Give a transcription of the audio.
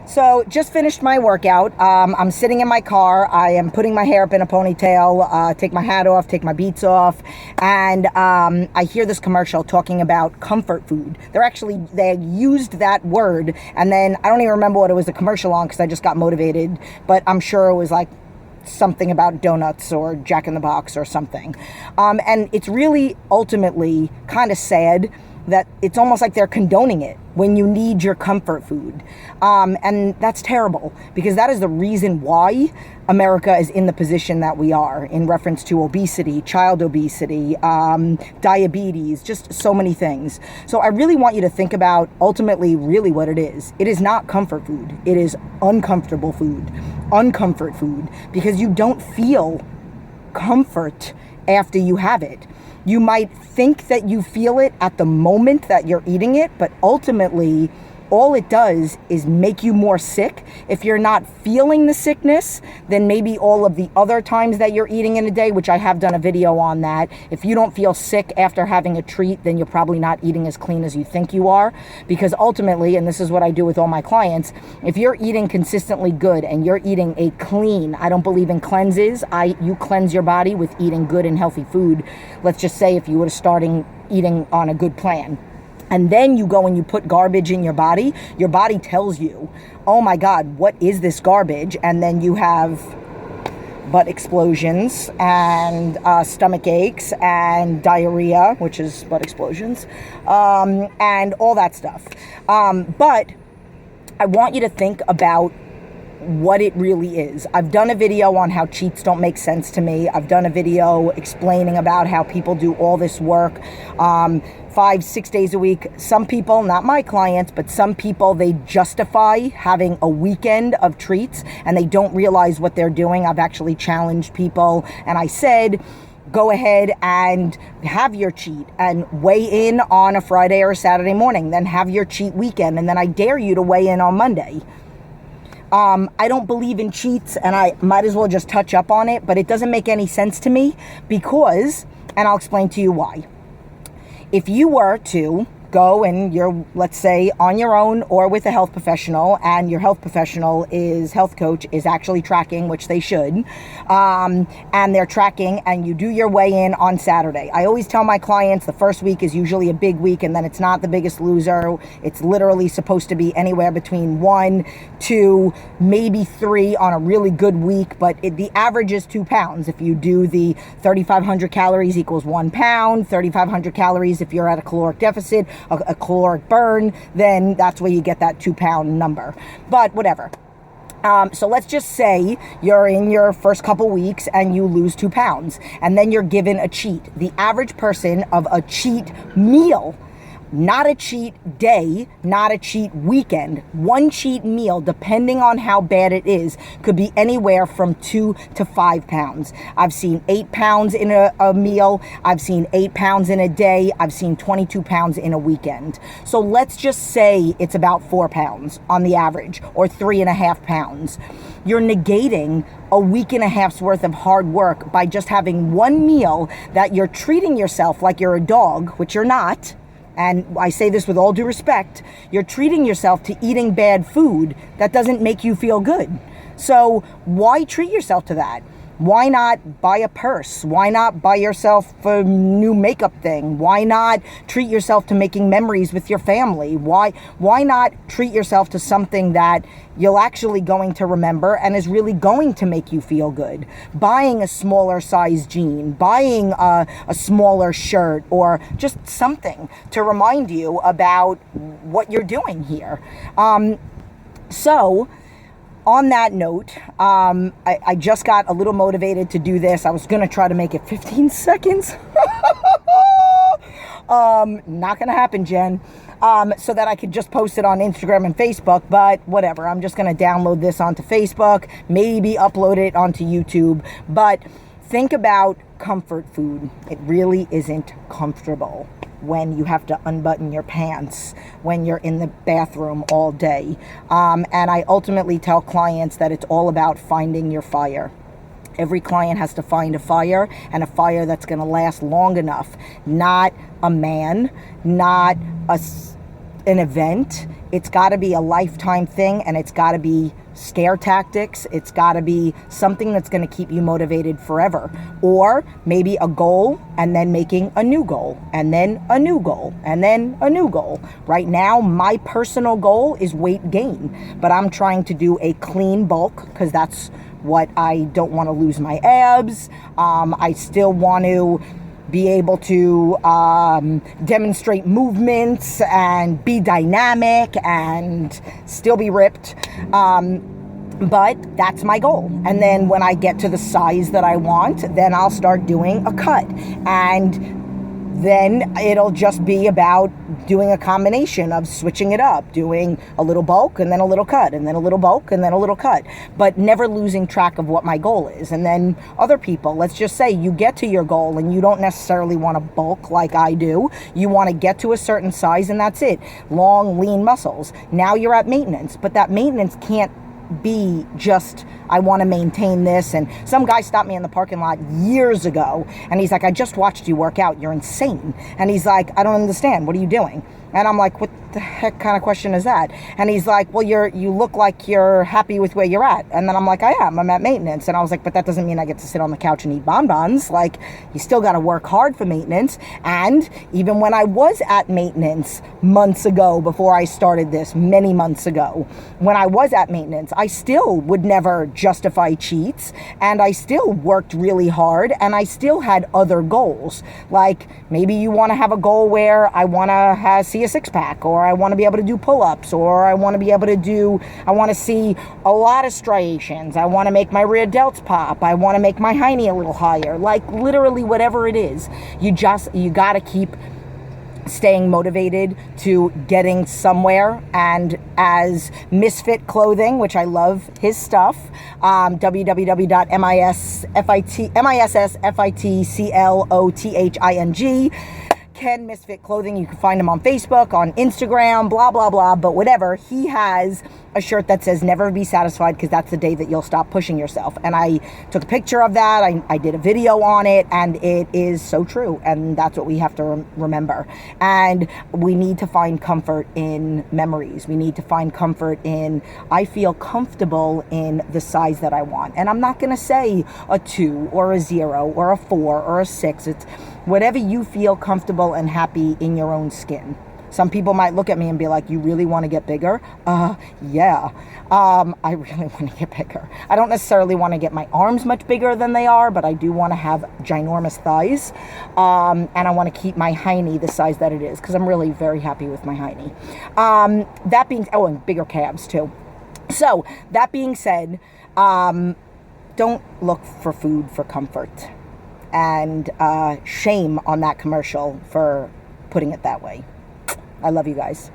So just finished my workout. I'm sitting in my car. I am putting my hair up in a ponytail, take my hat off, take my beats off. And I hear this commercial talking about comfort food. They used that word. And then I don't even remember what it was a commercial on because I just got motivated. But I'm sure it was like something about donuts or Jack in the Box or something. And it's really ultimately kind of sad that it's almost like they're condoning it when you need your comfort food. And that's terrible, because that is the reason why America is in the position that we are in reference to obesity, child obesity, diabetes, just so many things. So I really want you to think about ultimately really what it is. It is not comfort food. It is uncomfortable food, uncomfort food, because you don't feel comfort after you have it. You might think that you feel it at the moment that you're eating it, but ultimately, all it does is make you more sick. If you're not feeling the sickness, then maybe all of the other times that you're eating in a day, which I have done a video on that, if you don't feel sick after having a treat, then you're probably not eating as clean as you think you are. Because ultimately, and this is what I do with all my clients, if you're eating consistently good and you're eating a clean, I don't believe in cleanses, you cleanse your body with eating good and healthy food. Let's just say if you were starting eating on a good plan, and then you go and you put garbage in your body tells you, oh my God, what is this garbage? And then you have butt explosions and stomach aches and diarrhea, which is butt explosions, and all that stuff. But I want you to think about what it really is. I've done a video on how cheats don't make sense to me. I've done a video explaining about how people do all this work 5-6 days a week. Some people, not my clients, but some people, they justify having a weekend of treats and they don't realize what they're doing. I've actually challenged people and I said, go ahead and have your cheat and weigh in on a Friday or a Saturday morning, then have your cheat weekend, and then I dare you to weigh in on Monday. I don't believe in cheats, and I might as well just touch up on it, but it doesn't make any sense to me because, and I'll explain to you why. If you were to go and you're, let's say, on your own or with a health professional, and your health professional health coach is actually tracking, which they should, and they're tracking, and you do your weigh-in on Saturday. I always tell my clients the first week is usually a big week, and then it's not the biggest loser. It's literally supposed to be anywhere between 1, 2, maybe 3 on a really good week, but the average is 2 pounds. If you do the 3,500 calories equals 1 pound, 3,500 calories if you're at a caloric deficit, a caloric burn, then that's where you get that 2 pound number. But whatever. So let's just say you're in your first couple weeks and you lose 2 pounds, and then you're given a cheat. The average person of a cheat meal, not a cheat day, not a cheat weekend, one cheat meal, depending on how bad it is, could be anywhere from 2 to 5 pounds. I've seen 8 pounds in a meal. I've seen 8 pounds in a day. I've seen 22 pounds in a weekend. So let's just say it's about 4 pounds on the average, or 3.5 pounds. You're negating a week and a half's worth of hard work by just having one meal that you're treating yourself like you're a dog, which you're not. And I say this with all due respect, you're treating yourself to eating bad food that doesn't make you feel good. So why treat yourself to that? Why not buy a purse? Why not buy yourself a new makeup thing? Why not treat yourself to making memories with your family? Why not treat yourself to something that you're actually going to remember and is really going to make you feel good? Buying a smaller size jean, buying a smaller shirt, or just something to remind you about what you're doing here. So on that note, I just got a little motivated to do this. I was going to try to make it 15 seconds. Not going to happen, Jen. So that I could just post it on Instagram and Facebook, but whatever. I'm just going to download this onto Facebook, maybe upload it onto YouTube. But think about comfort food. It really isn't comfortable when you have to unbutton your pants when you're in the bathroom all day. And I ultimately tell clients that it's all about finding your fire. Every client has to find a fire, and a fire that's going to last long enough. Not a man, not an event, it's got to be a lifetime thing, and it's got to be scare tactics. It's got to be something that's going to keep you motivated forever. Or maybe a goal and then making a new goal and then a new goal and then a new goal. Right now, my personal goal is weight gain, but I'm trying to do a clean bulk because that's what I don't want to lose my abs. I still want to be able to demonstrate movements and be dynamic and still be ripped. But that's my goal. And then when I get to the size that I want, then I'll start doing a cut. And then it'll just be about doing a combination of switching it up, doing a little bulk and then a little cut and then a little bulk and then a little cut, but never losing track of what my goal is. And then other people, let's just say you get to your goal and you don't necessarily want to bulk like I do. You want to get to a certain size and that's it. Long, lean muscles. Now you're at maintenance, but that maintenance can't be just, I want to maintain this. And some guy stopped me in the parking lot years ago and he's like, I just watched you work out. You're insane. And he's like, I don't understand. What are you doing? And I'm like, what the heck kind of question is that? And he's like, well, you look like you're happy with where you're at. And then I'm like, I am. I'm at maintenance. And I was like, but that doesn't mean I get to sit on the couch and eat bonbons. Like, you still got to work hard for maintenance. And even when I was at maintenance months ago, before I started this, many months ago, when I was at maintenance, I still would never justify cheats. And I still worked really hard. And I still had other goals. Like, maybe you want to have a goal where I want to see a six-pack, or I want to be able to do pull-ups, or I want to see a lot of striations. I want to make my rear delts pop. I want to make my hiney a little higher. Like, literally whatever it is. You got to keep staying motivated to getting somewhere. And as Misfit Clothing, which I love his stuff, www.missfitclothing, Ken Misfit Clothing. You can find him on Facebook, on Instagram, blah, blah, blah. But whatever, he has a shirt that says never be satisfied, because that's the day that you'll stop pushing yourself. And I took a picture of that. I did a video on it, and it is so true. And that's what we have to remember. And we need to find comfort in memories. We need to find comfort in, I feel comfortable in the size that I want. And I'm not going to say a 2 or a 0 or a 4 or a 6. It's whatever you feel comfortable and happy in your own skin. Some people might look at me and be like, you really want to get bigger? Yeah. I really want to get bigger. I don't necessarily want to get my arms much bigger than they are, but I do want to have ginormous thighs. And I want to keep my hiney the size that it is, because I'm really very happy with my hiney. And bigger calves too. So that being said, don't look for food for comfort. And shame on that commercial for putting it that way. I love you guys.